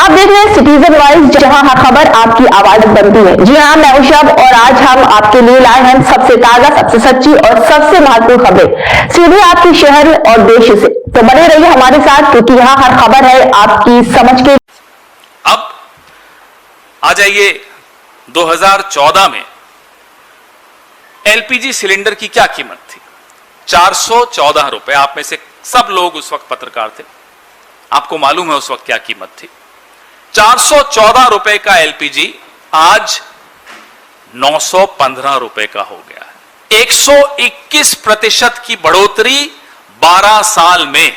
आप देख रहे हैं सिटीजन वॉइस, जहां हर खबर आपकी आवाज बनती है। जी हाँ, मैं उषा और आज हम आपके लिए लाए हैं सबसे ताजा, सबसे सच्ची और सबसे महत्वपूर्ण खबरें सीधे आपके शहर और देश से। तो बने रहिए हमारे साथ, क्योंकि यहाँ हर खबर है आपकी समझ के। अब आ जाइए 2014 में एलपीजी सिलेंडर की क्या कीमत थी? 414 रुपए। आप में से सब लोग उस वक्त पत्रकार थे, आपको मालूम है उस वक्त क्या कीमत थी। 414 रुपए का एलपीजी आज 915 रुपए का हो गया है। 121% की बढ़ोतरी 12 साल में।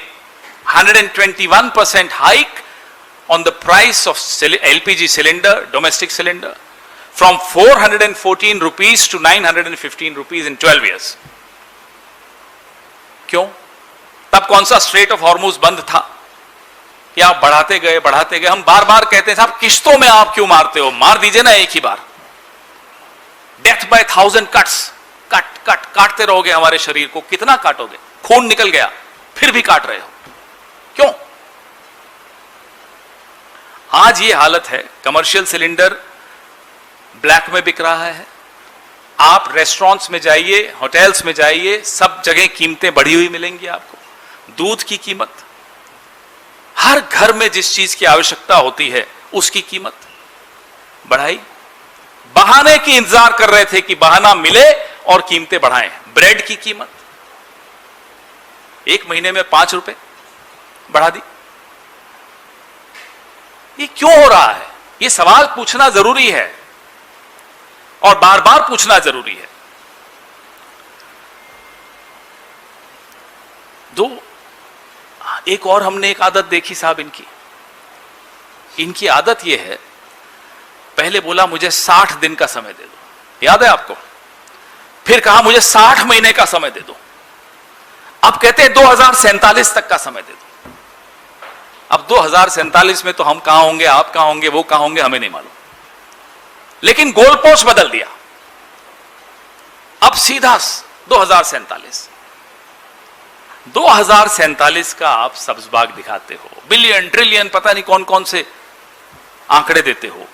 121% hike on the price of LPG cylinder, domestic cylinder, from 414 rupees to 915 rupees in 12 years. क्यों? तब कौन सा स्ट्रेट ऑफ हॉर्मुज बंद था कि आप बढ़ाते गए बढ़ाते गए? हम बार बार कहते हैं साहब किश्तों में आप क्यों मारते हो? मार दीजिए ना एक ही बार। डेथ बाय 1000 कट्स, काटते रहोगे हमारे शरीर को। कितना काटोगे? खून निकल गया फिर भी काट रहे हो, क्यों? आज ये हालत है। कमर्शियल सिलेंडर ब्लैक में बिक रहा है। आप रेस्टोरेंट्स में जाइए, होटल्स में जाइए, सब जगह कीमतें बढ़ी हुई मिलेंगी आपको। दूध की कीमत, हर घर में जिस चीज की आवश्यकता होती है उसकी कीमत बढ़ाई। बहाने की इंतजार कर रहे थे कि बहाना मिले और कीमतें बढ़ाएं। ब्रेड की कीमत 1 महीने में 5 रुपए बढ़ा दी। ये क्यों हो रहा है? ये सवाल पूछना जरूरी है और बार बार पूछना जरूरी है। एक और हमने एक आदत देखी साहब इनकी आदत यह है, पहले बोला मुझे 60 दिन का समय दे दो, याद है आपको? फिर कहा मुझे 60 महीने का समय दे दो। अब कहते हैं 2047 तक का समय दे दो। अब 2047 में तो हम कहां होंगे, आप कहां होंगे, वो कहां होंगे, हमें नहीं मालूम। लेकिन गोल पोस्ट बदल दिया। अब सीधा 2047 का आप सब्जबाग दिखाते हो। बिलियन, ट्रिलियन, पता नहीं कौन कौन से आंकड़े देते हो।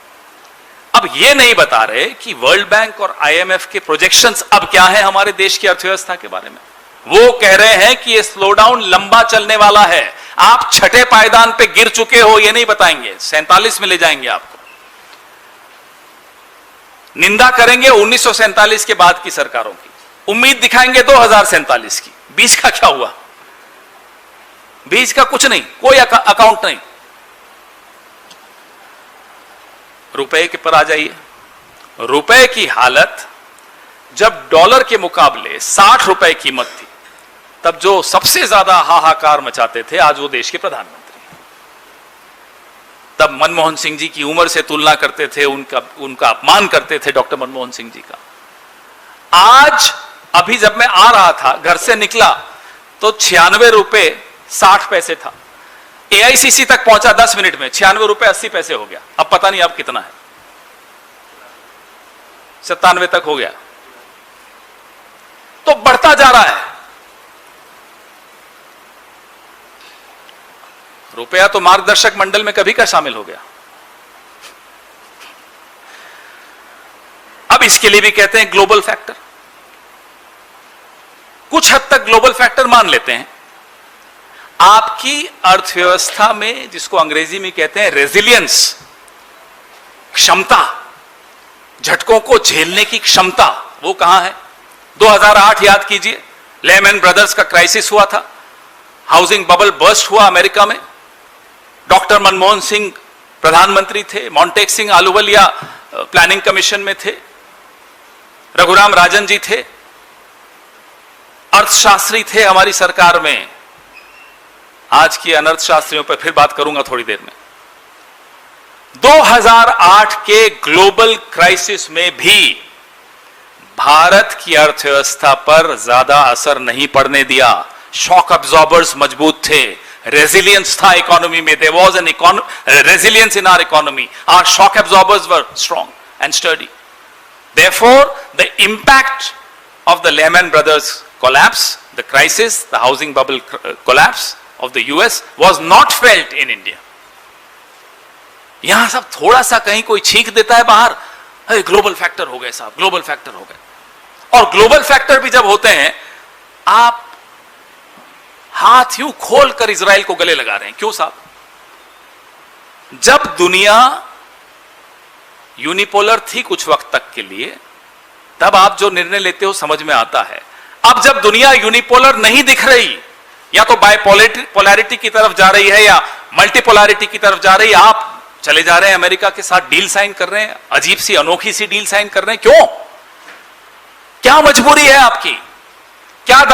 अब ये नहीं बता रहे कि वर्ल्ड बैंक और आईएमएफ के प्रोजेक्शंस अब क्या है हमारे देश की अर्थव्यवस्था के बारे में। वो कह रहे हैं कि ये स्लोडाउन लंबा चलने वाला है। आप छठे पायदान पे गिर चुके हो, ये नहीं बताएंगे। 47 में ले जाएंगे आपको। निंदा करेंगे 1947 के बाद की सरकारों की, उम्मीद दिखाएंगे 2047 की। बीच का क्या हुआ? बीच का कुछ नहीं, कोई अकाउंट नहीं। रुपए के पर आ जाइए। रुपए की हालत, जब डॉलर के मुकाबले 60 रुपए कीमत थी, तब जो सबसे ज्यादा हाहाकार मचाते थे आज वो देश के प्रधानमंत्री। तब मनमोहन सिंह जी की उम्र से तुलना करते थे, उनका अपमान करते थे डॉक्टर मनमोहन सिंह जी का। आज अभी जब मैं आ रहा था, घर से निकला तो 96 रुपए 60 पैसे था। एआईसीसी तक पहुंचा 10 मिनट में, 96 रुपए 80 पैसे हो गया। अब पता नहीं अब कितना है, 97 तक हो गया। तो बढ़ता जा रहा है। रुपया तो मार्गदर्शक मंडल में कभी का शामिल हो गया। अब इसके लिए भी कहते हैं ग्लोबल फैक्टर। कुछ हद तक ग्लोबल फैक्टर मान लेते हैं। आपकी अर्थव्यवस्था में, जिसको अंग्रेजी में कहते हैं रेजिलियंस, क्षमता, झटकों को झेलने की क्षमता, वो कहां है? 2008 याद कीजिए, लेमन ब्रदर्स का क्राइसिस हुआ था, हाउसिंग बबल बर्स्ट हुआ अमेरिका में। डॉक्टर मनमोहन सिंह प्रधानमंत्री थे, मॉन्टेक सिंह आलूवालिया प्लानिंग कमीशन में थे, रघुराम राजन जी थे, अर्थशास्त्री थे हमारी सरकार में। आज की अनर्थशास्त्रियों पर फिर बात करूंगा थोड़ी देर में। 2008 के ग्लोबल क्राइसिस में भी भारत की अर्थव्यवस्था पर ज्यादा असर नहीं पड़ने दिया। शॉक अब्जॉर्बर्स मजबूत थे, रेजिलियंस था इकोनॉमी में। There was an resilience in our economy. Our shock absorbers were strong and sturdy. Therefore, the impact of the Lehman Brothers collapse, the crisis, the housing bubble collapse of the US was not felt in India. यहां सब थोड़ा सा कहीं कोई छींक देता है बाहर, ग्लोबल फैक्टर हो गए साहब, ग्लोबल फैक्टर हो गए। और ग्लोबल फैक्टर भी जब होते हैं, आप हाथ यूं खोल कर इजराइल को गले लगा रहे हैं। क्यों साहब? जब दुनिया यूनिपोलर थी कुछ वक्त तक के लिए, तब आप जो निर्णय लेते हो समझ में आता है। अब जब दुनिया यूनिपोलर नहीं दिख रही, या तो बाइपोलैरिटी की तरफ जा रही है या मल्टीपोलैरिटी की तरफ जा रही है, आप चले जा रहे हैं अमेरिका के साथ डील साइन कर रहे हैं, अजीब सी अनोखी सी डील साइन कर रहे हैं। क्यों? क्या मजबूरी है आपकी? क्या